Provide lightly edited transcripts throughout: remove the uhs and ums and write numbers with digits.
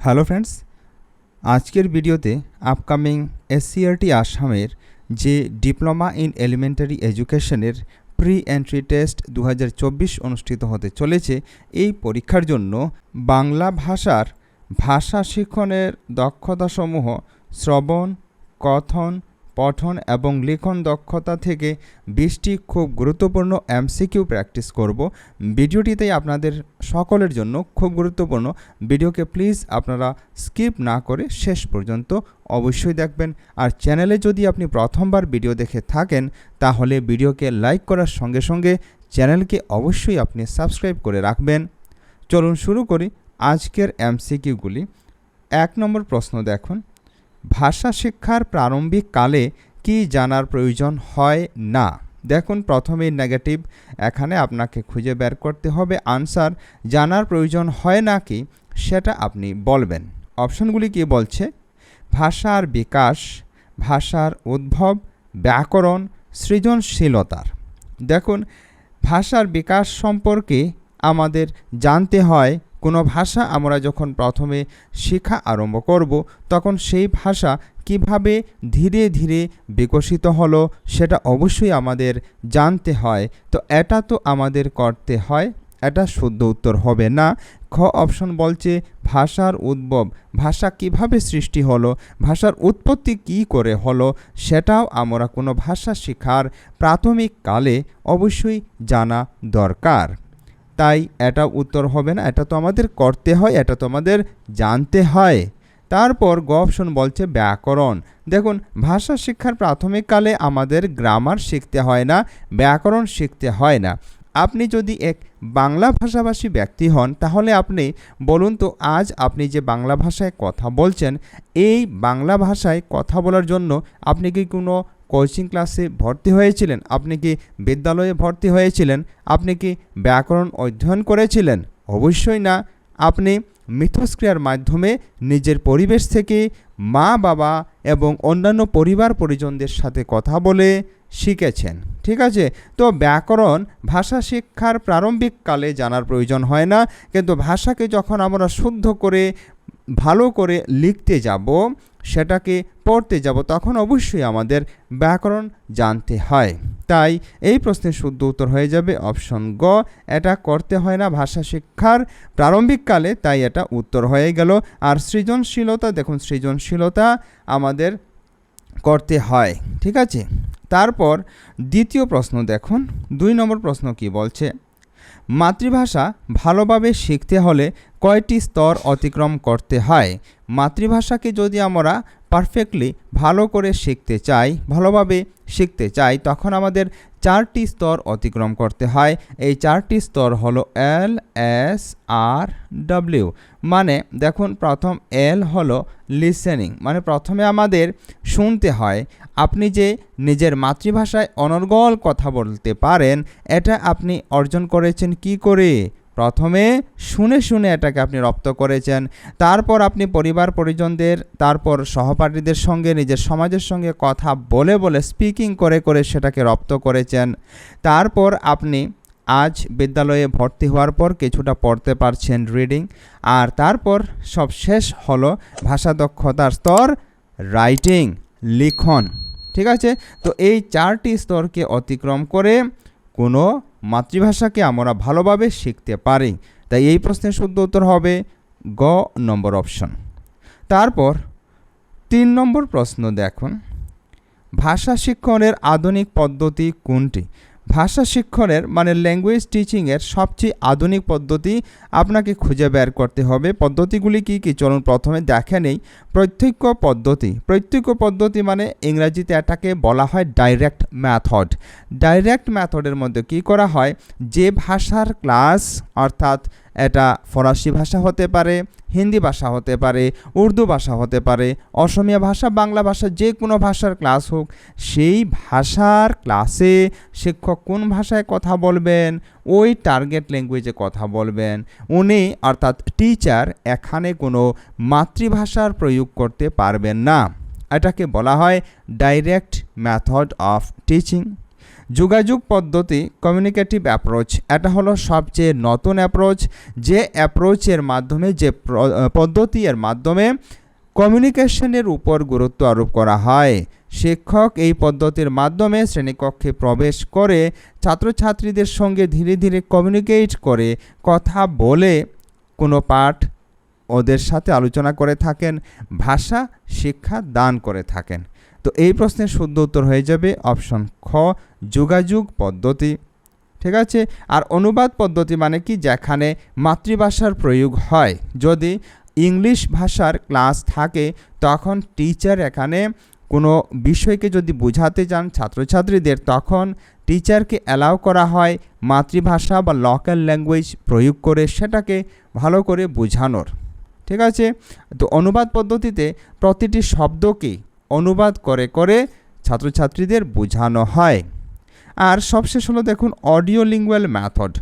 Hello friends, আজকের ভিডিওতে upcoming SCRT আসামের যে ডিপ্লোমা ইন এলিমেন্টারি এডুকেশনের প্রি এন্ট্রি টেস্ট 2024 অনুষ্ঠিত হতে চলেছে। এই পরীক্ষার জন্য বাংলা ভাষার ভাষা শিক্ষণের দক্ষতাসমূহ শ্রবণ, কথন, পঠন এবং লিখন দক্ষতা থেকে 20টি খুব গুরুত্বপূর্ণ এমসিকিউ প্র্যাকটিস করব। ভিডিওটিতে আপনাদের সকলের জন্য খুব গুরুত্বপূর্ণ। ভিডিওকে প্লিজ আপনারা স্কিপ না করে শেষ পর্যন্ত অবশ্যই দেখবেন। আর চ্যানেলে যদি আপনি প্রথমবার ভিডিও দেখে থাকেন তাহলে ভিডিওকে লাইক করার সঙ্গে সঙ্গে চ্যানেলকে অবশ্যই আপনি সাবস্ক্রাইব করে রাখবেন। চলুন শুরু করি আজকের এমসিকিউগুলি। 1 নম্বর প্রশ্ন দেখুন, ভাষা শিক্ষার প্রারম্ভিক কালে কি জানার প্রয়োজন হয় না? দেখুন, প্রথমেই নেগেটিভ, এখানে আপনাকে খুঁজে বের করতে হবে আনসার। জানার প্রয়োজন হয় না কি সেটা আপনি বলবেন। অপশনগুলি কি বলছে? ভাষার বিকাশ, ভাষার উদ্ভব, ব্যাকরণ, সৃজনশীলতার। দেখুন, ভাষার বিকাশ সম্পর্কে আমাদের জানতে হয়। কোনো ভাষা আমরা যখন প্রথমে শেখা আরম্ভ করব তখন সেই ভাষা কিভাবে ধীরে ধীরে বিকশিত হলো সেটা অবশ্যই আমাদের জানতে হয়। তো এটা তো আমাদের করতে হয়, এটা শুদ্ধ উত্তর হবে না। খ অপশন বলছে ভাষার উদ্ভব, ভাষা কিভাবে সৃষ্টি হলো, ভাষার উৎপত্তি কি করে হলো সেটাও আমরা কোনো ভাষা শেখার প্রাথমিক কালে অবশ্যই জানা দরকার। তাই এটা উত্তর হবে না, এটা তো আমাদের করতে হয়, এটা তো আমাদের জানতে হয়। তারপর গ অপশন বলছে ব্যাকরণ। দেখুন, ভাষা শিক্ষার প্রাথমিক কালে আমাদের গ্রামার শিখতে হয় না, ব্যাকরণ শিখতে হয় না। আপনি যদি এক বাংলা ভাষাভাষী ব্যক্তি হন তাহলে আপনি বলুন তো, আজ আপনি যে বাংলা ভাষায় কথা বলছেন, এই বাংলা ভাষায় কথা বলার জন্য আপনি কি কোনো কোচিং ক্লাসে ভর্তি হয়েছিলেন? আপনি কি বিদ্যালয়ে ভর্তি হয়েছিলেন? আপনি কি ব্যাকরণ অধ্যয়ন করেছিলেন? অবশ্যই না। আপনি মিথস্ক্রিয়ার মাধ্যমে নিজের পরিবেশ থেকে মা বাবা এবং অন্যান্য পরিবার পরিজনদের সাথে কথা বলে শিখেছেন। ঠিক আছে? তো ব্যাকরণ ভাষা শিক্ষার প্রারম্ভিক কালে জানার প্রয়োজন হয় না, কিন্তু ভাষাকে যখন আমরা শুদ্ধ করে ভালো করে লিখতে যাব, সেটাকে পড়তে যাব, তখন অবশ্যই আমাদের ব্যাকরণ জানতে হয়। তাই এই প্রশ্নের শুদ্ধ উত্তর হয়ে যাবে অপশন গ, এটা করতে হয় না ভাষা শিক্ষার প্রারম্ভিক কালে, তাই এটা উত্তর হয়ে গেল। আর সৃজনশীলতা, দেখুন সৃজনশীলতা আমাদের করতে হয়। ঠিক আছে? তারপর দ্বিতীয় প্রশ্ন দেখুন, 2 নম্বর প্রশ্ন কি বলছে? মাতৃভাষা ভালোভাবে শিখতে হলে কয়টি স্তর অতিক্রম করতে হয়? মাতৃভাষাকে যদি আমরা পারফেক্টলি ভালো করে শিখতে চাই, ভালোভাবে শিখতে চাই, তখন আমাদের 4টি স্তর অতিক্রম করতে হয়। এই 4টি স্তর হলো এল, এস, আর, ডব্লিউ। মানে দেখুন, প্রথম এল হলো লিসেনিং, মানে প্রথমে আমাদের শুনতে হয়। আপনি যে নিজের মাতৃভাষায় অনর্গল কথা বলতে পারেন, এটা আপনি অর্জন করেছেন কি করে? প্রথমে শুনে শুনে এটাকে আপনি রপ্ত করেছেন। তারপর আপনি পরিবার পরিজনদের, তারপর সহপাঠীদের সঙ্গে, নিজের সমাজের সঙ্গে কথা বলে বলে স্পিকিং করে করে সেটাকে রপ্ত করেছেন। তারপর আপনি আজ বিদ্যালয়ে ভর্তি হওয়ার পর কিছুটা পড়তে পারছেন, রিডিং। আর তারপর সব শেষ হলো ভাষা দক্ষতার স্তর, রাইটিং, লিখন। ঠিক আছে? তো এই 4টি স্তরকে অতিক্রম করে কোনো মাতৃভাষাকে আমরা ভালোভাবে শিখতে পারি। তাই এই প্রশ্নের শুদ্ধ উত্তর হবে গ নম্বর অপশন। তারপর 3 নম্বর প্রশ্ন দেখুন, ভাষা শিক্ষণের আধুনিক পদ্ধতি কোনটি? ভাষা শিক্ষণের মানে ল্যাঙ্গুয়েজ টিচিংয়ের সবচেয়ে আধুনিক পদ্ধতি আপনাকে খুঁজে বের করতে হবে। পদ্ধতিগুলি কি কি চলুন প্রথমে দেখে নেই। প্রত্যক্ষ পদ্ধতি, প্রত্যক্ষ পদ্ধতি মানে ইংরাজিতে এটাকে বলা হয় ডাইরেক্ট মেথড। ডাইরেক্ট মেথডের মধ্যে কি করা হয়, যে ভাষার ক্লাস, অর্থাৎ এটা ফরাসি ভাষা হতে পারে, হিন্দি ভাষা হতে পারে, উর্দু ভাষা হতে পারে, অসমীয়া ভাষা, বাংলা ভাষা, যে কোনো ভাষার ক্লাস হোক, সেই ভাষার ক্লাসে শিক্ষক কোন ভাষায় কথা বলবেন, ওই টার্গেট ল্যাঙ্গুয়েজে কথা বলবেন। উনি অর্থাৎ টিচার এখানে কোনো মাতৃভাষার প্রয়োগ করতে পারবেন না। এটাকে বলা হয় ডাইরেক্ট মেথড অফ টিচিং। যোগাযোগ পদ্ধতি কমিউনিকেটিভ অ্যাপ্রোচ, এটা হলো সবচেয়ে নতুন অ্যাপ্রোচ, যে অ্যাপ্রোচের মাধ্যমে যে পদ্ধতি এর মাধ্যমে কমিউনিকেশনের উপর গুরুত্ব আরোপ করা হয়। শিক্ষক এই পদ্ধতির মাধ্যমে শ্রেণীকক্ষে প্রবেশ করে ছাত্রছাত্রীদের সঙ্গে ধীরে ধীরে কমিউনিকেট করে, কথা বলে কোনো পাঠ ওদের সাথে আলোচনা করে থাকেন, ভাষা শিক্ষা দান করে থাকেন। তো এই প্রশ্নের শুদ্ধ উত্তর হয়ে যাবে অপশন খ, যোগাযোগ পদ্ধতি। ঠিক আছে। আর অনুবাদ পদ্ধতি মানে কি, যেখানে মাতৃভাষার প্রয়োগ হয়। যদি ইংলিশ ভাষার ক্লাস থাকে তখন টিচার এখানে কোনো বিষয়কে যদি বোঝাতে চান ছাত্রছাত্রীদের, তখন টিচারকে অ্যালাউ করা হয় মাতৃভাষা বা লোকাল ল্যাঙ্গুয়েজ প্রয়োগ করে সেটাকে ভালো করে বোঝানোর। ঠিক আছে। তো অনুবাদ পদ্ধতিতে প্রতিটি শব্দকে অনুবাদ করে করে ছাত্রছাত্রীদের বোঝানো হয়। আর সবশেষ হলো দেখুন audio lingual method.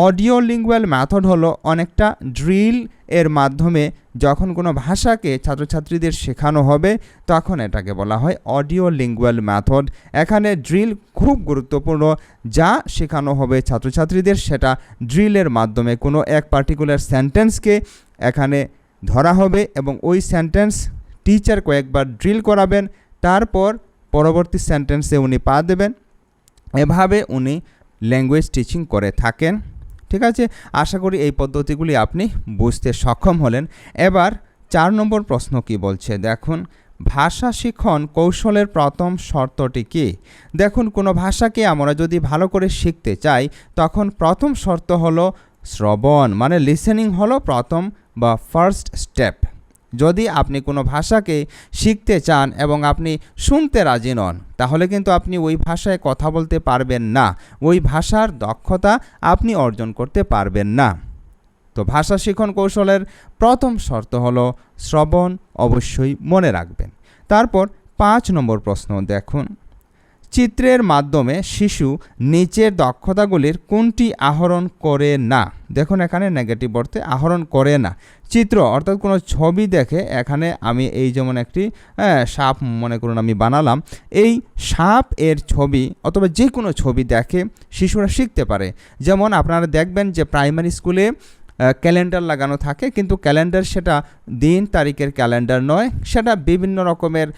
Audio lingual method হলো অনেকটা ড্রিল এর মাধ্যমে যখন কোনো ভাষাকে ছাত্রছাত্রীদের শেখানো হবে তখন এটাকে বলা হয় অডিও লিঙ্গুয়াল ম্যাথড। এখানে ড্রিল খুব গুরুত্বপূর্ণ, যা শেখানো হবে ছাত্রছাত্রীদের সেটা ড্রিলের মাধ্যমে কোনো এক পার্টিকুলার সেন্টেন্সকে এখানে ধরা হবে এবং ওই সেন্টেন্স টিচার কয়েকবার ড্রিল করাবেন, তারপর পরবর্তী সেন্টেন্সে উনি পা দেবেন। এভাবে উনি ল্যাঙ্গুয়েজ টিচিং করে থাকেন। ঠিক আছে। আশা করি এই পদ্ধতিগুলি আপনি বুঝতে সক্ষম হলেন। এবার 4 নম্বর প্রশ্ন কি বলছে দেখুন, ভাষা শিখন কৌশলের প্রথম শর্তটি কি? দেখুন, কোনো ভাষাকে আমরা যদি ভালো করে শিখতে চাই তখন প্রথম শর্ত হলো শ্রবণ, মানে লিসেনিং হলো প্রথম বা ফার্স্ট স্টেপ। যদি আপনি কোনো ভাষাকে শিখতে চান এবং আপনি শুনতে রাজি নন, তাহলে কিন্তু আপনি ওই ভাষায় কথা বলতে পারবেন না, ওই ভাষার দক্ষতা আপনি অর্জন করতে পারবেন না। তো ভাষা শিখন কৌশলের প্রথম শর্ত হলো শ্রবণ, অবশ্যই মনে রাখবেন। তারপর 5 নম্বর প্রশ্ন দেখুন, চিত্রের মাধ্যমে শিশু নিচের দক্ষতাগুলির কোনটি আহরণ করে না? দেখুন, এখানে নেগেটিভ অর্থে আহরণ করে না। চিত্র অর্থাৎ কোনো ছবি দেখে, এখানে আমি এই যেমন একটি সাপ মনে করুন আমি বানালাম, এই সাপ এর ছবি অথবা যে কোনো ছবি দেখে শিশুরা শিখতে পারে। যেমন আপনারা দেখবেন যে প্রাইমারি স্কুলে ক্যালেন্ডার লাগানো থাকে, কিন্তু ক্যালেন্ডার সেটা দিন তারিখের ক্যালেন্ডার নয়, সেটা বিভিন্ন রকমের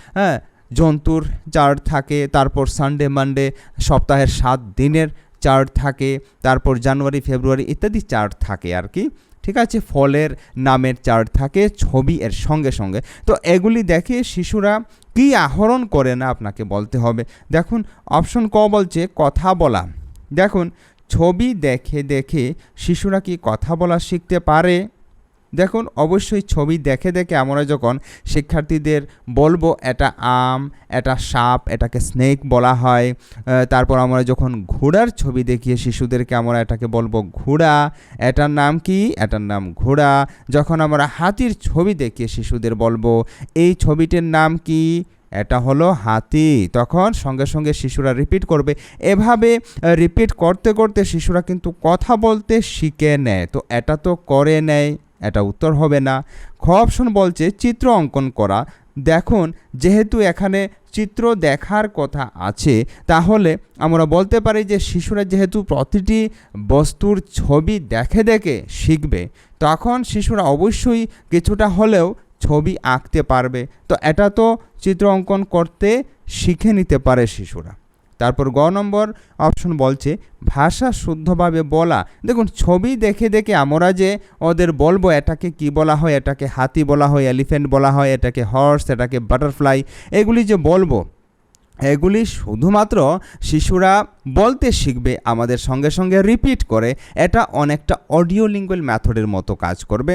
জন্তুর চার্ট থাকে, তারপর সানডে মানডে সপ্তাহের 7 দিনের চার্ট থাকে, তারপর জানুয়ারি ফেব্রুয়ারি ইত্যাদি চার্ট থাকে আর কি। ঠিক আছে। ফলের নামের চার্ট থাকে ছবি এর সঙ্গে সঙ্গে। তো এগুলি দেখে শিশুরা কি আহরণ করে না আপনাকে বলতে হবে। দেখুন, অপশন ক বলছে কথা বলা। দেখুন, ছবি দেখে দেখে শিশুরা কি কথা বলা শিখতে পারে? দেখুন, অবশ্যই ছবি দেখে দেখে আমরা যখন শিক্ষার্থীদের বলবো এটা আম, এটা সাপ, এটাকে স্নেক বলা হয়, তারপর আমরা যখন ঘোড়ার ছবি দেখিয়ে শিশুদেরকে আমরা এটাকে বলবো ঘোড়া, এটার নাম কি? এটার নাম ঘোড়া। যখন আমরা হাতির ছবি দেখিয়ে শিশুদের বলবো এই ছবিটির নাম কি? এটা হলো হাতি, তখন সঙ্গে সঙ্গে শিশুরা রিপিট করবে। এভাবে রিপিট করতে করতে শিশুরা কিন্তু কথা বলতে শিখে নেয়। তো এটা তো করে নেয়, এটা উত্তর হবে না। খ অপশন বলছে চিত্র অঙ্কন করা। দেখুন, যেহেতু এখানে চিত্র দেখার কথা আছে, তাহলে আমরা বলতে পারি যে শিশুরা যেহেতু প্রতিটি বস্তুর ছবি দেখে দেখে শিখবে, তখন শিশুরা অবশ্যই কিছুটা হলেও ছবি আঁকতে পারবে। তো এটা তো চিত্র অঙ্কন করতে শিখে নিতে পারে শিশুরা। তারপর গ নম্বর অপশন বলছে ভাষা শুদ্ধভাবে বলা। দেখুন, ছবি দেখে দেখে আমরা যে ওদের বলবো এটাকে কি বলা হয়, এটাকে হাতি বলা হয়, এলিফ্যান্ট বলা হয়, এটাকে হর্স, এটাকে বাটারফ্লাই, এগুলি যে বলবো, এগুলি শুধুমাত্র শিশুরা বলতে শিখবে আমাদের সঙ্গে সঙ্গে রিপিট করে। এটা অনেকটা অডিও লিঙ্গুয়াল ম্যাথডের মতো কাজ করবে।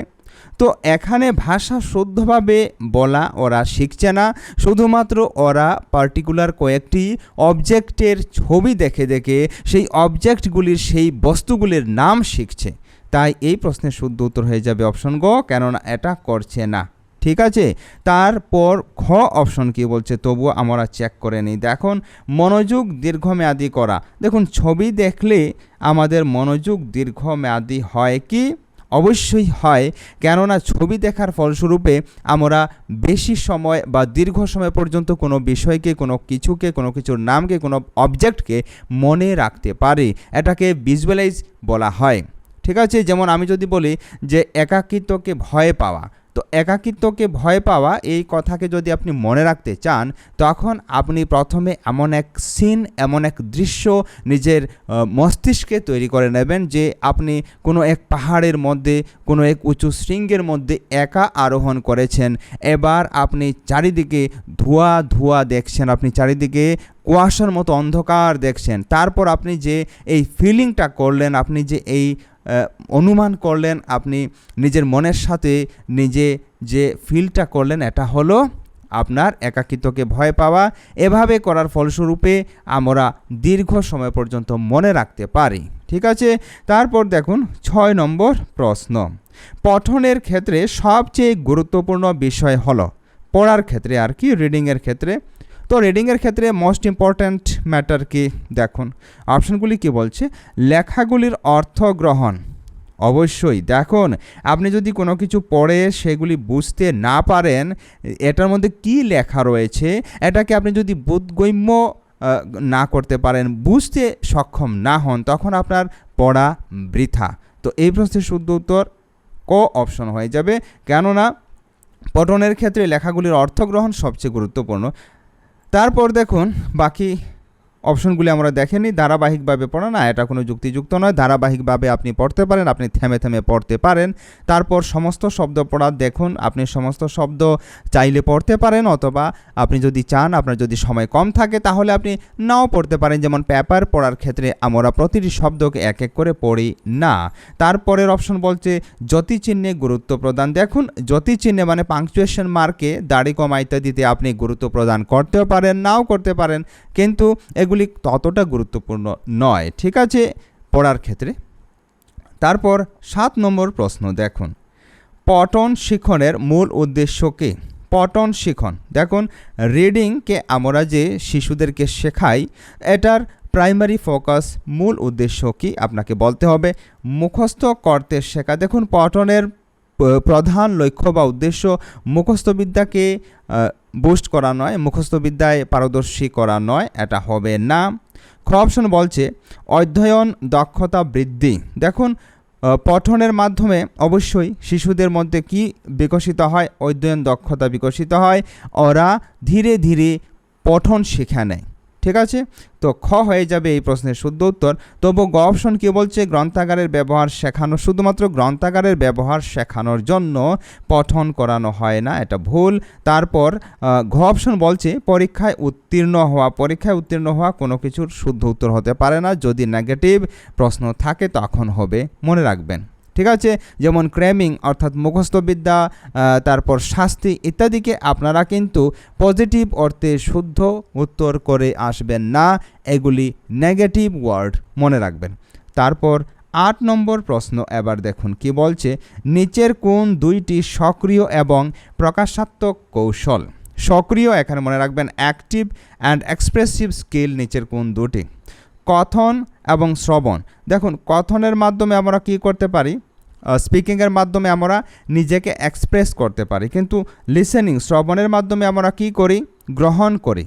তো এখানে ভাষা শুদ্ধভাবে বলা ওরা শিখছে না, শুধুমাত্র ওরা পার্টিকুলার কয়েকটি অবজেক্টের ছবি দেখে দেখে সেই অবজেক্টগুলির, সেই বস্তুগুলির নাম শিখছে। তাই এই প্রশ্নের শুদ্ধ উত্তর হয়ে যাবে অপশন গ, কেননা এটা করছে না। ঠিক আছে। তারপর খ অপশন কি বলছে তবুও আমরা চেক করে নিই। দেখুন, মনোযোগ দীর্ঘমেয়াদী করা। দেখুন, ছবি দেখলে আমাদের মনোযোগ দীর্ঘমেয়াদী হয় কি? অবশ্যই হয়, কেননা ছবি দেখার ফলস্বরূপে আমরা বেশি সময় বা দীর্ঘ সময় পর্যন্ত কোনো বিষয়কে, কোনো কিছুকে, কোনো কিছুর নামকে, কোনো অবজেক্টকে মনে রাখতে পারি। এটাকে ভিজুয়ালাইজ বলা হয়। ঠিক আছে, যেমন আমি যদি বলি যে একাকিত্বকে ভয় পাওয়া, তো একাকিত্বকে ভয় পাওয়া এই কথাকে যদি আপনি মনে রাখতে চান, তখন আপনি প্রথমে এমন এক সিন, এমন এক দৃশ্য নিজের মস্তিষ্কে তৈরি করে নেবেন যে আপনি কোনো এক পাহাড়ের মধ্যে, কোনো এক উঁচু শৃঙ্গের মধ্যে একা আরোহণ করেছেন। এবার আপনি চারিদিকে ধোঁয়া ধোঁয়া দেখছেন, আপনি চারিদিকে কুয়াশার মতো অন্ধকার দেখছেন। তারপর আপনি যে এই ফিলিংটা করলেন, আপনি যে এই অনুমান করলেন, আপনি নিজের মনের সাথে নিজে যে ফিলটা করলেন, এটা হলো আপনার একাকিত্বকে ভয় পাওয়া। এভাবে করার ফলস্বরূপে আমরা দীর্ঘ সময় পর্যন্ত মনে রাখতে পারি। ঠিক আছে, তারপর দেখুন 6 নম্বর প্রশ্ন। পঠনের ক্ষেত্রে সবচেয়ে গুরুত্বপূর্ণ বিষয় হলো, পড়ার ক্ষেত্রে আর কি, রিডিংয়ের ক্ষেত্রে। তো রিডিংয়ের ক্ষেত্রে মোস্ট ইম্পর্ট্যান্ট ম্যাটার কি, দেখুন অপশনগুলি কি বলছে। লেখাগুলির অর্থ গ্রহণ। অবশ্যই দেখুন, আপনি যদি কোনো কিছু পড়ে সেগুলি বুঝতে না পারেন, এটার মধ্যে কি লেখা রয়েছে, এটাকে আপনি যদি বোধগম্য না করতে পারেন, বুঝতে সক্ষম না হন, তখন আপনার পড়া বৃথা। তো এই প্রশ্নের শুদ্ধ উত্তর ক অপশন হয়ে যাবে, কেননা পঠনের ক্ষেত্রে লেখাগুলির অর্থগ্রহণ সবচেয়ে গুরুত্বপূর্ণ। তারপর দেখুন বাকি অপশনগুলি আমরা দেখেনি। ধারাবাহিকভাবে পড়া, না এটা কোনো যুক্তিযুক্ত নয়। ধারাবাহিকভাবে আপনি পড়তে পারেন, আপনি থেমে থেমে পড়তে পারেন। তারপর সমস্ত শব্দ পড়া, দেখুন আপনি সমস্ত শব্দ চাইলে পড়তে পারেন, অথবা আপনি যদি চান, আপনার যদি সময় কম থাকে তাহলে আপনি নাও পড়তে পারেন। যেমন পেপার পড়ার ক্ষেত্রে আমরা প্রতিটি শব্দকে এক এক করে পড়ি না। তারপরের অপশন বলছে যতিচিহ্নে গুরুত্ব প্রদান। দেখুন যতিচিহ্নে মানে পাংচুয়েশন মার্কে, দাড়ি কমা ইত্যাদিতে আপনি গুরুত্ব প্রদান করতেও পারেন, নাও করতে পারেন, কিন্তু এগুলি ততটা গুরুত্বপূর্ণ নয়। ঠিক আছে, পড়ার ক্ষেত্রে। তারপর 7 নম্বর প্রশ্ন দেখুন, পঠন শিখনের মূল উদ্দেশ্য কি? পঠন শিখন, দেখুন রিডিংকে আমরা যে শিশুদেরকে শেখাই, এটার প্রাইমারি ফোকাস, মূল উদ্দেশ্য কি আপনাকে বলতে হবে। মুখস্থ করতে শেখা, দেখুন পঠনের প্রধান লক্ষ্য বা উদ্দেশ্য মুখস্থবিদ্যাকে বুস্ট করা নয়, মুখস্থবিদ্যায় পারদর্শী করা নয়, এটা হবে না। খ অপশন বলছে অধ্যয়ন দক্ষতা বৃদ্ধি। দেখুন পঠনের মাধ্যমে অবশ্যই শিশুদের মধ্যে কি বিকশিত হয়? অধ্যয়ন দক্ষতা বিকশিত হয়, ওরা ধীরে ধীরে পঠন শিখে নেয়। ঠিক আছে, তো খ হয়ে যাবে এই প্রশ্নের শুদ্ধ উত্তর। তবু গ অপশন কী বলছে? গ্রন্থাগারের ব্যবহার শেখানো, শুধুমাত্র গ্রন্থাগারের ব্যবহার শেখানোর জন্য পঠন করানো হয় না, এটা ভুল। তারপর ঘ অপশন বলছে পরীক্ষায় উত্তীর্ণ হওয়া। পরীক্ষায় উত্তীর্ণ হওয়া কোনো কিছুর শুদ্ধ উত্তর হতে পারে না, যদি নেগেটিভ প্রশ্ন থাকে তখন হবে, মনে রাখবেন। ঠিক আছে, যেমন ক্র্যামিং অর্থাৎ মুখস্থবিদ্যা, তারপর শাস্তি ইত্যাদিকে আপনারা কিন্তু পজিটিভ অর্থে শুদ্ধ উত্তর করে আসবেন না, এগুলি নেগেটিভ ওয়ার্ড, মনে রাখবেন। তারপর 8 নম্বর প্রশ্ন এবার দেখুন কি বলছে, নিচের কোন দুইটি সক্রিয় এবং প্রকাশাত্মক কৌশল? সক্রিয় এখানে মনে রাখবেন অ্যাক্টিভ অ্যান্ড এক্সপ্রেসিভ স্কিল, নিচের কোন দুটি? কথন এবং শ্রবণ। দেখুন কথনের মাধ্যমে আমরা কি করতে পারি? স্পিকিংয়ের মাধ্যমে আমরা নিজেকে এক্সপ্রেস করতে পারি, কিন্তু লিসেনিং, শ্রবণের মাধ্যমে আমরা কি করি? গ্রহণ করি।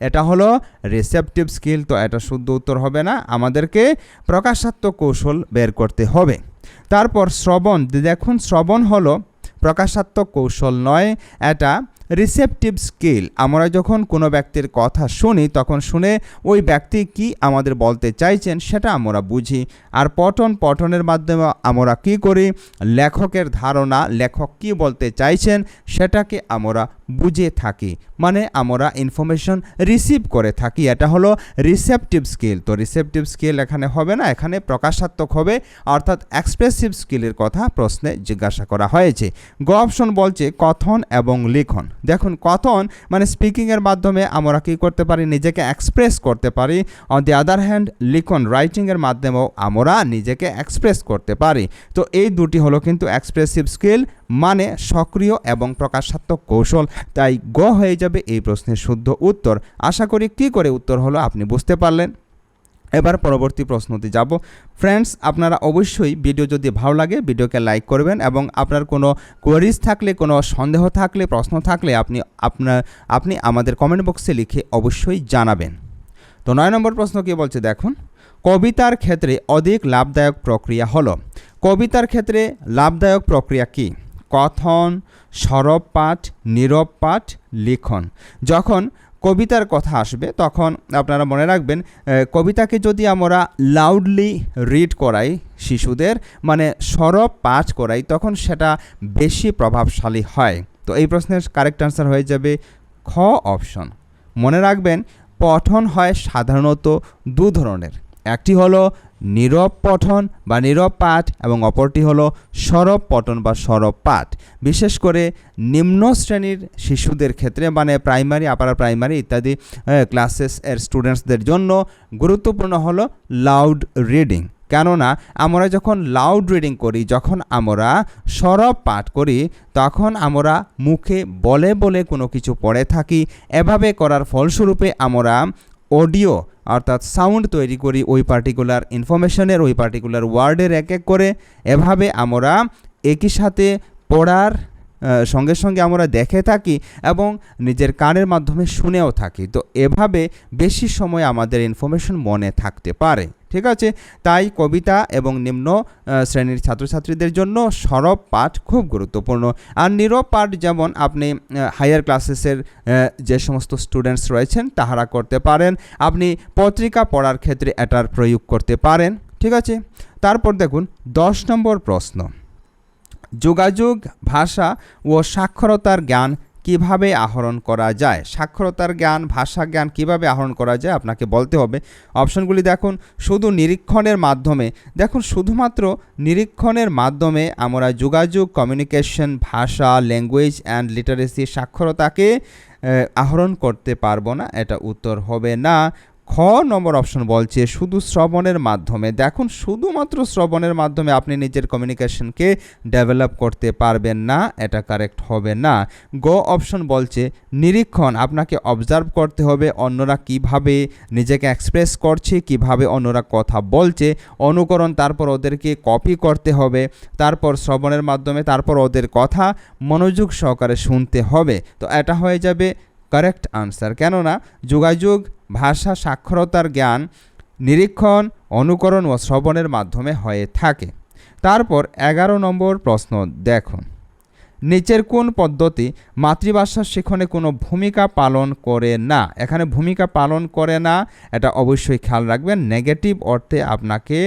এটা হলো রিসেপটিভ স্কিল, তো এটা শুদ্ধ উত্তর হবে না, আমাদেরকে প্রকাশাত্মক কৌশল বের করতে হবে। তারপর শ্রবণ, দেখুন শ্রবণ হলো প্রকাশাত্মক কৌশল নয়, এটা রিসেপটিভ স্কিল। আমরা যখন কোনো ব্যক্তির কথা শুনি, তখন শুনে ওই ব্যক্তি কি আমাদের বলতে চাইছেন সেটা আমরা বুঝি। আর পঠনের মাধ্যমে আমরা কি করি? লেখকের ধারণা, লেখক কি বলতে চাইছেন সেটাকে আমরা বুঝে থাকি, মানে আমরা ইনফরমেশন রিসিভ করে থাকি, এটা হলো রিসেপটিভ স্কিল। তো রিসেপটিভ স্কিল এখানে হবে না, এখানে প্রকাশাত্মক হবে, অর্থাৎ এক্সপ্রেসিভ স্কিলের কথা প্রশ্নে জিজ্ঞাসা করা হয়েছে। গ অপশন বলছে কথন এবং লিখন। দেখুন কথন মানে স্পিকিংয়ের মাধ্যমে আমরা কী করতে পারি? নিজেকে এক্সপ্রেস করতে পারি। অন দি আদার হ্যান্ড লিখন, রাইটিংয়ের মাধ্যমেও আমরা নিজেকে এক্সপ্রেস করতে পারি। তো এই দুটি হলো কিন্তু এক্সপ্রেসিভ স্কিল, মানে সক্রিয় এবং প্রকাশাত্মক কৌশল। তাই গ হয়ে যাবে এই প্রশ্নের শুদ্ধ উত্তর। আশা করি কি করে উত্তর হলো আপনি বুঝতে পারলেন। এবার পরবর্তী প্রশ্নতে যাব। ফ্রেন্ডস, আপনারা অবশ্যই ভিডিও যদি ভালো লাগে ভিডিওকে লাইক করবেন এবং আপনার কোনো কোয়ারিজ থাকলে, কোনো সন্দেহ থাকলে, প্রশ্ন থাকলে আপনি আমাদের কমেন্ট বক্সে লিখে অবশ্যই জানাবেন। তো 9 নম্বর প্রশ্ন কি বলছে দেখুন, কবিতার ক্ষেত্রে অধিক লাভদায়ক প্রক্রিয়া হলো। কবিতার ক্ষেত্রে লাভদায়ক প্রক্রিয়া কি? কথন, সরব পাঠ, নীরব পাঠ, লিখন। যখন কবিতার কথা আসবে তখন আপনারা মনে রাখবেন, কবিতাকে যদি আমরা লাউডলি রিড করাই শিশুদের, মানে সরব পাঠ করাই, তখন সেটা বেশি প্রভাবশালী হয়। তো এই প্রশ্নের কারেক্ট আনসার হয়ে যাবে খ অপশন। মনে রাখবেন, পঠন হয় সাধারণত দু ধরনের, একটি হলো নীরব পঠন বা নীরব পাঠ এবং অপরটি হলো সরব পঠন বা সরব পাঠ। বিশেষ করে নিম্ন শ্রেণীর শিশুদের ক্ষেত্রে, মানে প্রাইমারি, আপার প্রাইমারি ইত্যাদি ক্লাসেস এর স্টুডেন্টসদের জন্য গুরুত্বপূর্ণ হলো লাউড রিডিং। কেননা আমরা যখন লাউড রিডিং করি, যখন আমরা সরব পাঠ করি, তখন আমরা মুখে বলে বলে কোনো কিছু পড়ে থাকি। এভাবে করার ফলস্বরূপে আমরা অডিও অর্থাৎ সাউন্ড তৈরি করি ওই পার্টিকুলার ইনফরমেশনের, ওই পার্টিকুলার ওয়ার্ডের এক এক করে। এভাবে আমরা একই সাথে পড়ার সঙ্গে সঙ্গে আমরা দেখে থাকি এবং নিজের কানের মাধ্যমে শুনেও থাকি। তো এভাবে বেশি সময় আমাদের ইনফরমেশন মনে থাকতে পারে। ঠিক আছে, তাই কবিতা এবং নিম্ন শ্রেণীর ছাত্রছাত্রীদের জন্য সরব পাঠ খুব গুরুত্বপূর্ণ। আর নীরব পাঠ যেমন আপনি হায়ার ক্লাসেসের যে সমস্ত স্টুডেন্টস রয়েছেন তাহারা করতে পারেন। আপনি পত্রিকা পড়ার ক্ষেত্রে এটার প্রয়োগ করতে পারেন। ঠিক আছে, তারপর দেখুন 10 নম্বর প্রশ্ন, যোগাযোগ, ভাষা ও সাক্ষরতার জ্ঞান কিভাবে আহরণ করা যায়। সাক্ষরতার জ্ঞান, ভাষা জ্ঞান কিভাবে আহরণ করা যায় আপনাকে বলতে হবে। অপশনগুলি দেখুন, শুধু নিরীক্ষণের মাধ্যমে। দেখুন, শুধুমাত্র নিরীক্ষণের মাধ্যমে আমরা যোগাযোগ, কমিউনিকেশন, ভাষা, ল্যাঙ্গুয়েজ অ্যান্ড লিটারেসি, সাক্ষরতাকে আহরণ করতে পারবো না, এটা উত্তর হবে না। খ নম্বর অপশন বলছে শুধু শ্রবণের মাধ্যমে। দেখুন, শুধুমাত্র শ্রবণের মাধ্যমে আপনি নিজের কমিউনিকেশনকে ডেভেলপ করতে পারবেন না, এটা কারেক্ট হবে না। গ অপশন বলছে নিরীক্ষণ, আপনাকে অবজার্ভ করতে হবে অন্যরা কিভাবে নিজেকে এক্সপ্রেস করছে, কিভাবে অন্যরা কথা বলছে। অনুকরণ, তারপর ওদেরকে কপি করতে হবে, তারপর শ্রবণের মাধ্যমে, তারপর ওদের কথা মনোযোগ সহকারে শুনতে হবে। তো এটা হয়ে যাবে কারেক্ট আনসার। কেননা যোগাযোগ, ভাষা, সাক্ষরতার জ্ঞান নিরীক্ষণ, অনুকরণ ও শ্রবণের মাধ্যমে হয়ে থাকে। তারপর 11 নম্বর প্রশ্ন দেখুন, নিচের কোন পদ্ধতি মাতৃভাষা শিখনে কোনো ভূমিকা পালন করে না। এখানে ভূমিকা পালন করে না, এটা অবশ্যই খেয়াল রাখবেন। নেগেটিভ অর্থে আপনাকে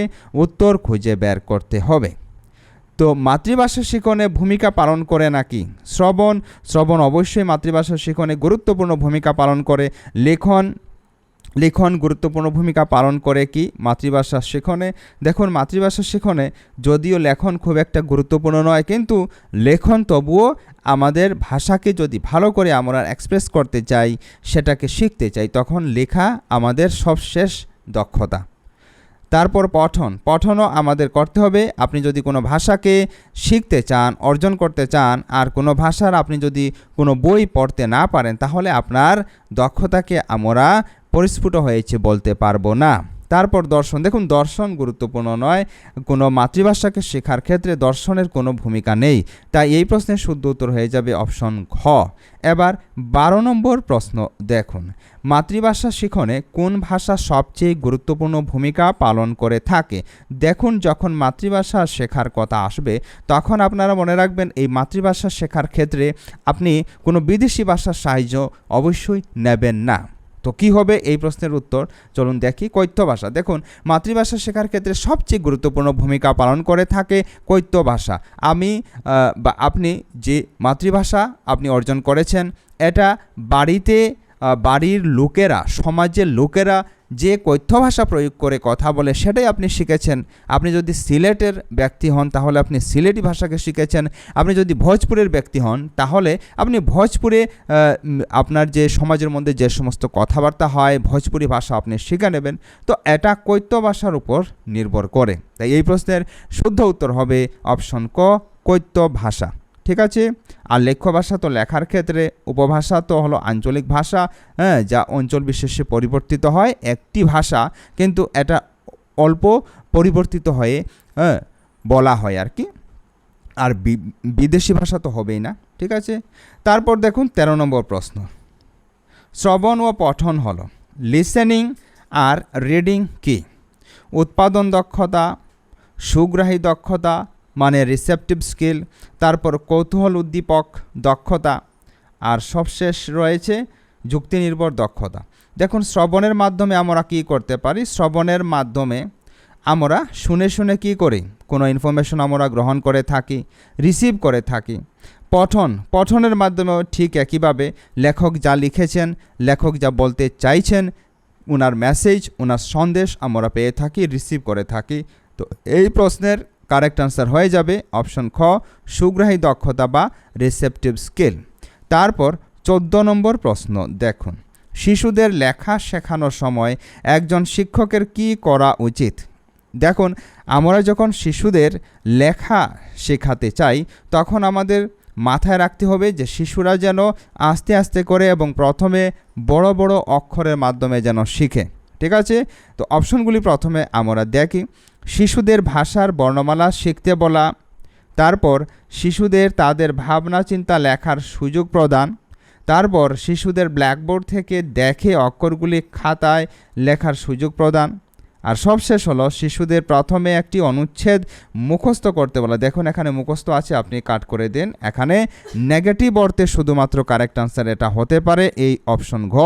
উত্তর খুঁজে বের করতে হবে। তো মাতৃভাষা শিখনে ভূমিকা পালন করে নাকি? শ্রবণ অবশ্যই মাতৃভাষা শিখনে গুরুত্বপূর্ণ ভূমিকা পালন করে। লিখন গুরুত্বপূর্ণ ভূমিকা পালন করে কি মাতৃভাষা শিখনে? দেখুন, মাতৃভাষা শিখনে যদিও লেখন খুব একটা গুরুত্বপূর্ণ নয়, কিন্তু লেখন তবুও আমাদের ভাষাকে যদি ভালো করে আমরা এক্সপ্রেস করতে চাই, সেটাকে শিখতে চাই, তখন লেখা আমাদের সবশেষ দক্ষতা। তারপর পঠনও আমাদের করতে হবে। আপনি যদি কোনো ভাষাকে শিখতে চান, অর্জন করতে চান, আর কোনো ভাষার আপনি যদি কোনো বই পড়তে না পারেন, তাহলে আপনার দক্ষতাকে আমরা পরিস্ফুট হয়েছে বলতে পারবো না। তারপর দর্শন, দেখুন দর্শন গুরুত্বপূর্ণ নয়, কোনো মাতৃভাষাকে শেখার ক্ষেত্রে দর্শনের কোনো ভূমিকা নেই। তাই এই প্রশ্নের শুদ্ধ উত্তর হয়ে যাবে অপশন ঘ। এবার 12 নম্বর প্রশ্ন দেখুন, মাতৃভাষা শিখনে কোন ভাষা সবচেয়ে গুরুত্বপূর্ণ ভূমিকা পালন করে থাকে। দেখুন, যখন মাতৃভাষা শেখার কথা আসবে তখন আপনারা মনে রাখবেন এই মাতৃভাষা শেখার ক্ষেত্রে আপনি কোনো বিদেশি ভাষার সাহায্য অবশ্যই নেবেন না। তো কী হবে এই প্রশ্নের উত্তর? চলুন দেখি। কৈত্য ভাষা। দেখুন, মাতৃভাষা শেখার ক্ষেত্রে সবচেয়ে গুরুত্বপূর্ণ ভূমিকা পালন করে থাকে কৈত্য ভাষা। আপনি যে মাতৃভাষা আপনি অর্জন করেছেন, এটা বাড়ির লোকেরা, সমাজের লোকেরা যে কৈত্য ভাষা প্রয়োগ করে কথা বলে সেটাই আপনি শিখেছেন। আপনি যদি সিলেটের ব্যক্তি হন তাহলে আপনি সিলেটি ভাষাকে শিখেছেন। আপনি যদি ভোজপুরের ব্যক্তি হন তাহলে আপনি ভোজপুরে আপনার যে সমাজের মধ্যে যে সমস্ত কথাবার্তা হয় ভোজপুরি ভাষা আপনি শিখে নেবেন। তো এটা কৈত্য ভাষার উপর নির্ভর করে। তাই এই প্রশ্নের শুদ্ধ উত্তর হবে অপশন ক, কৈত্য ভাষা। ঠিক আছে। আর লেখ্য ভাষা তো লেখার ক্ষেত্রে, উপভাষা তো হলো আঞ্চলিক ভাষা, হ্যাঁ, যা অঞ্চল বিশেষে পরিবর্তিত হয়। একটি ভাষা কিন্তু এটা অল্প পরিবর্তিত হয়ে বলা হয় আর কি। আর বিদেশি ভাষা তো হবেই না, ঠিক আছে। তারপর দেখুন 13 নম্বর প্রশ্ন, শ্রবণ ও পঠন হলো লিসেনিং আর রিডিং কি? উৎপাদন দক্ষতা, সুগ্রাহী দক্ষতা মানে রিসেপটিভ স্কিল, তারপর কৌতূহল উদ্দীপক দক্ষতা, আর সবশেষ রয়েছে যুক্তি নির্ভর দক্ষতা। দেখুন শ্রবণের মাধ্যমে আমরা কি করতে পারি? শ্রবণের মাধ্যমে আমরা শুনে শুনে কি করি? কোনো ইনফরমেশন আমরা গ্রহণ করে থাকি, রিসিভ করে থাকি। পঠনের মাধ্যমেও ঠিক একইভাবে লেখক যা লিখেছেন, লেখক যা বলতে চাইছেন, ওনার মেসেজ, ওনার সন্দেশ আমরা পেয়ে থাকি, রিসিভ করে থাকি। তো এই প্রশ্নের কারেক্ট আনসার হয়ে যাবে অপশন খ, সুগ্রাহী দক্ষতা বা রিসেপটিভ স্কিল। তারপর 14 নম্বর প্রশ্ন দেখুন, শিশুদের লেখা শেখানোর সময় একজন শিক্ষকের কি করা উচিত? দেখুন আমরা যখন শিশুদের লেখা শেখাতে চাই তখন আমাদের মাথায় রাখতে হবে যে শিশুরা যেন আস্তে আস্তে করে এবং প্রথমে বড় বড় অক্ষরের মাধ্যমে যেন শিখে, ঠিক আছে। তো অপশনগুলি প্রথমে আমরা দেখি। শিশুদের ভাষার বর্ণমালা শিখতে বলা, তারপর শিশুদের তাদের ভাবনা চিন্তা লেখার সুযোগ প্রদান, তারপর শিশুদের ব্ল্যাকবোর্ড থেকে দেখে অক্ষরগুলি খাতায় লেখার সুযোগ প্রদান, আর সবশেষ হলো শিশুদের প্রথমে একটি অনুচ্ছেদ মুখস্থ করতে বলা। দেখুন এখানে মুখস্থ আছে, আপনি কাট করে দিন। এখানে নেগেটিভ অর্থে শুধুমাত্র কারেক্ট আনসার এটা হতে পারে এই অপশন ঘ,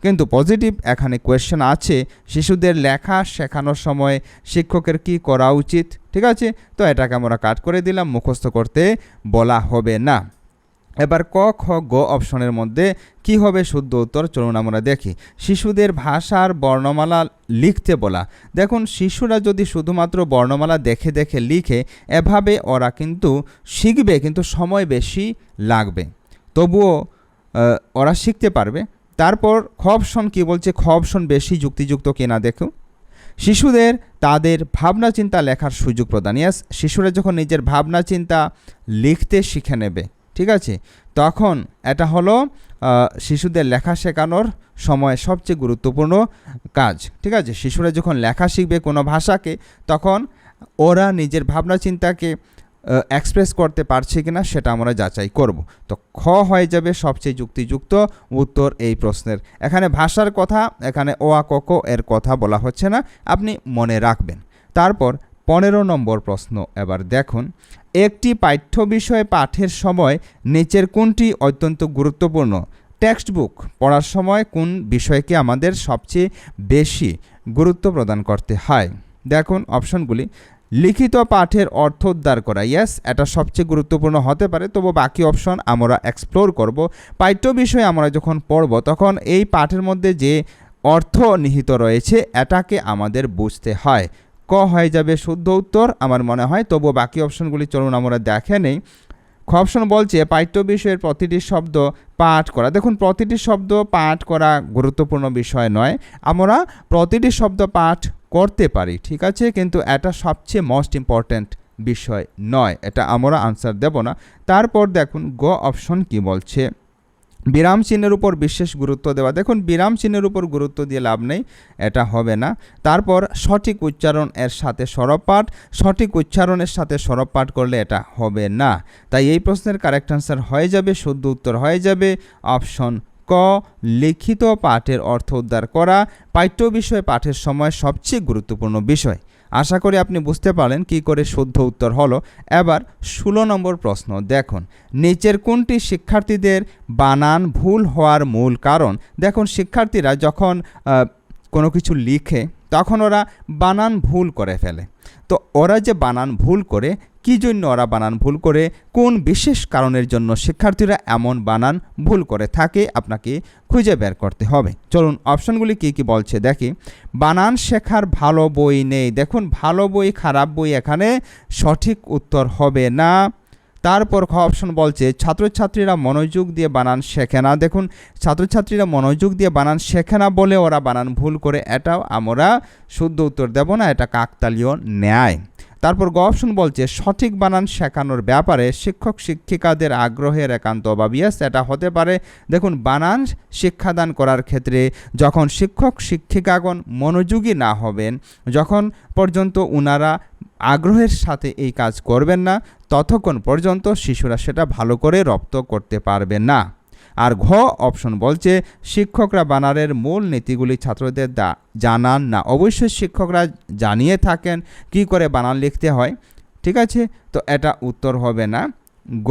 কিন্তু পজিটিভ এখানে কোয়েশ্চেন আছে শিশুদের লেখা শেখানোর সময় শিক্ষকের কি করা উচিত, ঠিক আছে। তো এটাকে আমরা কাট করে দিলাম, মুখস্থ করতে বলা হবে না। এবার ক, খ, গ অপশনের মধ্যে কি হবে শুদ্ধ উত্তর? চলুন আমরা দেখি। শিশুদের ভাষার বর্ণমালা লিখতে বলা। দেখুন শিশুরা যদি শুধুমাত্র বর্ণমালা দেখে দেখে লিখে, এভাবে ওরা কিন্তু শিখবে, কিন্তু সময় বেশি লাগবে, তবুও ওরা শিখতে পারবে। তারপর খ অপশন কী বলছে? খ অপশন বেশি যুক্তিযুক্ত কিনা দেখুন। শিশুদের তাদের ভাবনা চিন্তা লেখার সুযোগ প্রদান। ইয়াস, শিশুরা যখন নিজের ভাবনা চিন্তা লিখতে শিখে নেবে, ঠিক আছে, তখন এটা হলো শিশুদের লেখা শেখানোর সময় সবচেয়ে গুরুত্বপূর্ণ কাজ, ঠিক আছে। শিশুরা যখন লেখা শিখবে কোনো ভাষাকে, তখন ওরা নিজের ভাবনা চিন্তাকে এক্সপ্রেস করতে পারছে কিনা সেটা আমরা যাচাই করব। তো খ হয়ে যাবে সবচেয়ে যুক্তিযুক্ত উত্তর এই প্রশ্নের। এখানে ভাষার কথা, এখানে ও আ ক খ এর কথা বলা হচ্ছে না, আপনি মনে রাখবেন। তারপর 15 নম্বর প্রশ্ন এবার দেখুন, একটি পাঠ্য বিষয় পাঠের সময় নিচের কোনটি অত্যন্ত গুরুত্বপূর্ণ? টেক্সট বুক পড়ার সময় কোন বিষয়কে আমাদের সবচেয়ে বেশি গুরুত্ব প্রদান করতে হয়? দেখুন অপশনগুলি। লিখিত পাঠের অর্থ উদ্ধার করা, ইয়েস, এটা সবচেয়ে গুরুত্বপূর্ণ হতে পারে, তবু বাকি অপশন আমরা এক্সপ্লোর করব। পাঠ্য বিষয় আমরা যখন পড়ব তখন এই পাঠের মধ্যে যে অর্থ নিহিত রয়েছে এটাকে আমাদের বুঝতে হয়। ক হয়ে যাবে শুদ্ধ উত্তর আমার মনে হয়, তবু বাকি অপশনগুলি চলুন আমরা দেখে নেই। খ অপশন বলছে পাঠ্য বিষয়ের প্রতিটি শব্দ পাঠ করা। দেখুন প্রতিটি শব্দ পাঠ করা গুরুত্বপূর্ণ বিষয় নয়, আমরা প্রতিটি শব্দ পাঠ করতে পারি, ঠিক আছে, কিন্তু এটা সবচেয়ে মোস্ট ইম্পর্ট্যান্ট বিষয় নয়, এটা আমরা আনসার দেব না। তারপর দেখুন গ অপশন কি বলছে, বিরাম চিহ্নের উপর বিশেষ গুরুত্ব দেওয়া। দেখুন বিরাম চিহ্নের উপর গুরুত্ব দিয়ে লাভ নেই, এটা হবে না। তারপর সঠিক উচ্চারণ এর সাথে সরব পাঠ, সঠিক উচ্চারণের সাথে সরব পাঠ করলে এটা হবে না। তাই এই প্রশ্নের কারেক্ট আনসার হয়ে যাবে, শুদ্ধ উত্তর হয়ে যাবে অপশন ক, লিখিত পাঠের অর্থ উদ্ধার করা পাঠ্য বিষয় পাঠের সময় সবচেয়ে গুরুত্বপূর্ণ বিষয়। আশা করি আপনি বুঝতে পারলেন কি করে শুদ্ধ উত্তর হলো। এবার 16 নম্বর প্রশ্ন দেখুন, নিচের কোনটি শিক্ষার্থীদের বানান ভুল হওয়ার মূল কারণ? দেখুন শিক্ষার্থীরা যখন কোনো কিছু লিখে তখন ওরা বানান ভুল করে ফেলে। তো ওরা যে বানান ভুল করে, কী জন্য ওরা বানান ভুল করে, কোন বিশেষ কারণের জন্য শিক্ষার্থীরা এমন বানান ভুল করে থাকে আপনাকে খুঁজে বের করতে হবে। চলুন অপশনগুলি কী কী বলছে দেখি। বানান শেখার ভালো বই নেই। দেখুন ভালো বই খারাপ বই এখানে সঠিক উত্তর হবে না। তারপর খ অপশন বলছে ছাত্রছাত্রীরা মনোযোগ দিয়ে বানান শেখে না। দেখুন ছাত্রছাত্রীরা মনোযোগ দিয়ে বানান শেখে না বলে ওরা বানান ভুল করে, এটাও আমরা শুদ্ধ উত্তর দেব না, এটা কাকতালীয় ন্যায়। তারপর গ অপশন বলছে সঠিক বানান শেখানোর ব্যাপারে শিক্ষক শিক্ষিকাদের আগ্রহের একান্ত অভাব। ইয়েস, এটা হতে পারে। দেখুন, বানান শিক্ষাদান করার ক্ষেত্রে যখন শিক্ষক শিক্ষিকাগণ মনোযোগী না হবেন, যখন পর্যন্ত উনারা আগ্রহের সাথে এই কাজ করবেন না, ততক্ষণ পর্যন্ত শিশুরা সেটা ভালো করে রপ্ত করতে পারবে না। আর ঘ অপশন বলছে শিক্ষকরা বানানের মূল নীতিগুলি ছাত্রদের জানান না। অবশ্যই শিক্ষকরা জানিয়ে থাকেন কি করে বানান লিখতে হয়, ঠিক আছে। তো এটা উত্তর হবে না, গ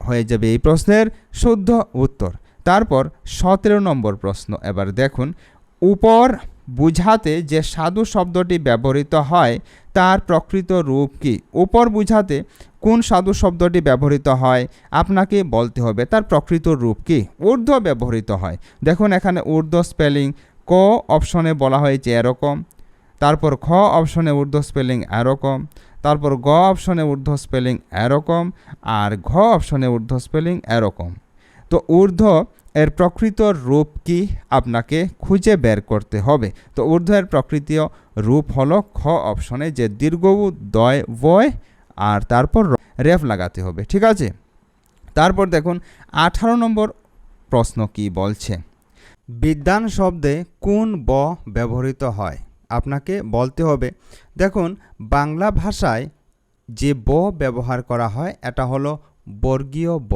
হয়ে যাবে এই প্রশ্নের শুদ্ধ উত্তর। তারপর 17 নম্বর প্রশ্ন। এবার দেখুন, উপর বুঝাতে যে সাধু শব্দটি ব্যবহৃত হয় তার প্রকৃত রূপ কি? উপর বুঝাতে কোন সাধু শব্দটি ব্যবহৃত হয় আপনাকে বলতে হবে তার প্রকৃত রূপ কি। ঊর্ধ্ব ব্যবহৃত হয়। দেখুন এখানে ঊর্ধ্ব স্পেলিং ক অপশনে বলা হয়েছে এরকম, তারপর খ অপশনে ঊর্ধ্ব স্পেলিং এরকম, তারপর গ অপশনে ঊর্ধ্ব স্পেলিং এরকম, আর ঘ অপশনে ঊর্ধ্ব স্পেলিং এরকম। তো ঊর্ধ্ব এর প্রকৃত রূপ কি আপনাকে খুঁজে বের করতে হবে। তো ঊর্ধ্বের প্রকৃত রূপ হলো খ অপশনে, যে দীর্ঘ দয় বয় আর তারপর রেফ লাগাতে হবে, ঠিক আছে। তারপর দেখুন 18 নম্বর প্রশ্ন কি বলছে, বিদ্বান শব্দে কোন ব ব্যবহৃত হয় আপনাকে বলতে হবে। দেখুন, বাংলা ভাষায় যে ব ব্যবহার করা হয় এটা হলো বর্গীয় ব,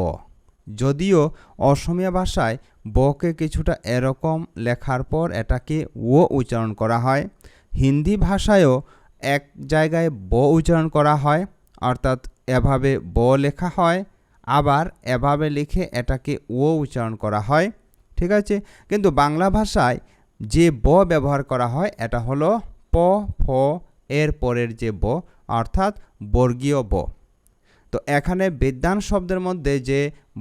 যদিও অসমীয়া ভাষায় বকে কিছুটা এরকম লেখার পর এটাকে ও উচ্চারণ করা হয়। হিন্দি ভাষায়ও এক জায়গায় ব উচ্চারণ করা হয়, অর্থাৎ এভাবে ব লেখা হয়, আবার এভাবে লিখে এটাকে ও উচ্চারণ করা হয়, ঠিক আছে। কিন্তু বাংলা ভাষায় যে ব ব্যবহার করা হয় এটা হলো প ফ এর পরের যে ব, অর্থাৎ বর্গীয় ব। তো এখানে বিদ্বান শব্দের মধ্যে যে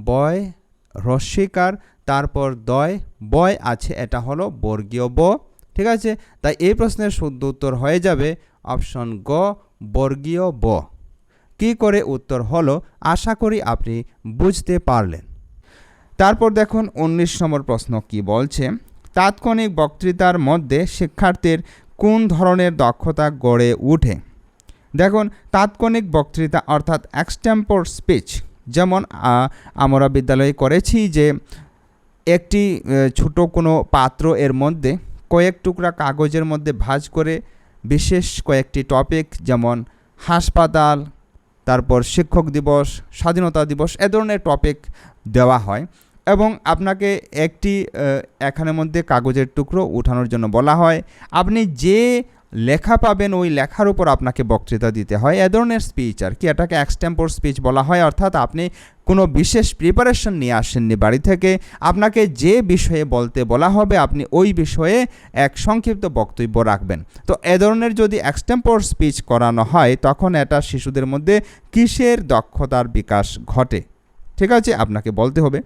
বয় হ্রস্বীকার তারপর দয় বয় আছে এটা হলো বর্গীয় ব, ঠিক আছে। তাই এই প্রশ্নের শুদ্ধ উত্তর হয়ে যাবে অপশন গ, বর্গীয় ব। কি করে উত্তর হলো আশা করি আপনি বুঝতে পারলেন। তারপর দেখুন 19 নম্বর প্রশ্ন কি বলছে, তাৎক্ষণিক বক্তৃতার মধ্যে শিক্ষার্থীর কোন ধরনের দক্ষতা গড়ে ওঠে। দেখুন, তাৎক্ষণিক বক্তৃতা অর্থাৎ এক্সটেম্পোর স্পিচ, যেমন আমরা বিদ্যালয়ে করেছি যে একটি ছোট কোনো পাত্র এর মধ্যে কয়েক টুকরা কাগজের মধ্যে ভাঁজ করে বিশেষ কয়েকটি টপিক যেমন হাসপাতাল, তারপর শিক্ষক দিবস, স্বাধীনতা দিবস এ ধরনের টপিক দেওয়া হয় এবং আপনাকে একটি এখানের মধ্যে কাগজের টুকরো উঠানোর জন্য বলা হয়। আপনি যে লেখা পাবেন ওই লেখার উপর আপনাকে বক্তৃতা দিতে হয়। এ ধরনের স্পিচ আর কি, এটাকে এক্সটেম্পোর স্পিচ বলা হয়। অর্থাৎ আপনি কোনো বিশেষ প্রিপারেশন নিয়ে আসেননি বাড়ি থেকে, আপনাকে যে বিষয়ে বলতে বলা হবে আপনি ওই বিষয়ে এক সংক্ষিপ্ত বক্তব্য রাখবেন। তো এ ধরনের যদি এক্সটেম্পোর স্পিচ করানো হয় তখন এটা শিশুদের মধ্যে কিসের দক্ষতার বিকাশ ঘটে, ঠিক আছে, আপনাকে বলতে হবে।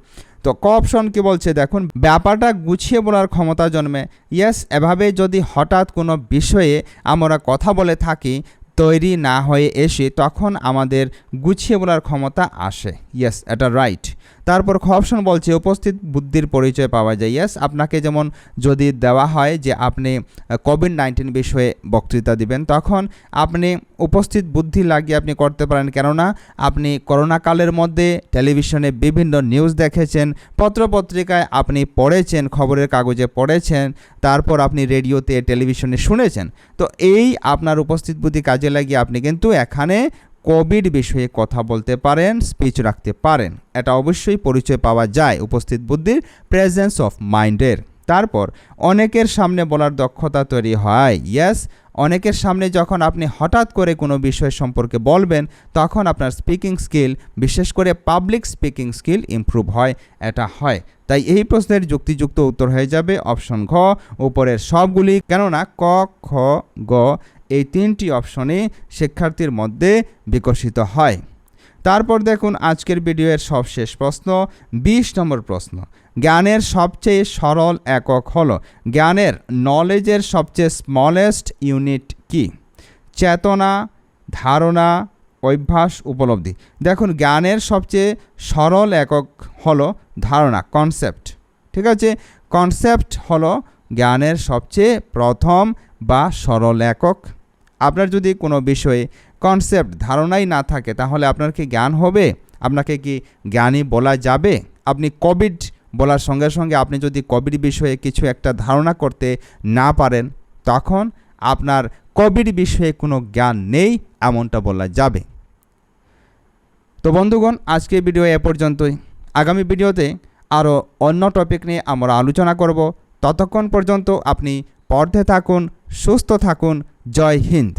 তো ক অপশন কি বলছে, দেখুন, ব্যাপারটা গুছিয়ে বলার ক্ষমতা জন্মে। ইয়েস, এভাবে যদি হঠাৎ কোনো বিষয়ে আমরা কথা বলে থাকি তৈরি না হয়ে এসে তখন আমাদের গুছিয়ে বলার ক্ষমতা আসে। ইয়েস, এটা রাইট। তারপর খ অপশন বলছে উপস্থিত বুদ্ধির পরিচয় পাওয়া যায়। ইয়েস, আপনাকে যেমন যদি দেওয়া হয় যে আপনি কোভিড-19 বিষয়ে বক্তৃতা দিবেন তখন আপনি উপস্থিত বুদ্ধি লাগিয়ে আপনি করতে পারেন, কেননা আপনি করোনাকালের মধ্যে টেলিভিশনে বিভিন্ন নিউজ দেখেছেন, পত্রপত্রিকায় আপনি পড়েছেন, খবরের কাগজে পড়েছেন, তারপর আপনি রেডিওতে টেলিভিশনে শুনেছেন। তো এই আপনার উপস্থিত বুদ্ধি কাজে লাগিয়ে আপনি কিন্তু এখানে কোভিড বিষয়ে কথা বলতে পারেন, স্পিচ রাখতে পারেন। এটা অবশ্যই পরিচয় পাওয়া যায় উপস্থিত বুদ্ধির, প্রেজেন্স অফ মাইন্ডের। তারপর অনেকের সামনে বলার দক্ষতা তৈরি হয়। ইয়েস, অনেকের সামনে যখন আপনি হঠাৎ করে কোনো বিষয় সম্পর্কে বলবেন তখন আপনার স্পিকিং স্কিল, বিশেষ করে পাবলিক স্পিকিং স্কিল ইমপ্রুভ হয়, এটা হয়। তাই এই প্রশ্নের যুক্তিযুক্ত উত্তর হয়ে যাবে অপশন ঘ, উপরের সবগুলি, কেননা ক খ গ এই তিনটি অপশনে শিক্ষার্থীর মধ্যে বিকশিত হয়। তারপর দেখুন আজকের ভিডিওর সবশেষ প্রশ্ন, 20 নম্বর প্রশ্ন, জ্ঞানের সবচেয়ে সরল একক হলো, জ্ঞানের নলেজের সবচেয়ে স্মলেস্ট ইউনিট কি? চেতনা, ধারণা, অভ্যাস, উপলব্ধি। দেখুন, জ্ঞানের সবচেয়ে সরল একক হলো ধারণা, কনসেপ্ট, ঠিক আছে। কনসেপ্ট হলো জ্ঞানের সবচেয়ে প্রথম বা সরল একক। আপনার যদি কোনো বিষয়ে কনসেপ্ট ধারণাই না থাকে তাহলে আপনার কি জ্ঞান হবে? আপনাকে কি জ্ঞানী বলা যাবে? আপনি কোভিড বলার সঙ্গে সঙ্গে আপনি যদি কোভিড বিষয়ে কিছু একটা ধারণা করতে না পারেন তখন আপনার কোভিড বিষয়ে কোনো জ্ঞান নেই এমনটা বলা যাবে। তো বন্ধুগণ, আজকের ভিডিও এ পর্যন্তই। আগামী ভিডিওতে আরও অন্য টপিক নিয়ে আমরা আলোচনা করব। ততক্ষণ পর্যন্ত আপনি পড়তে থাকুন, সুস্থ থাকুন। জয় হিন্দ।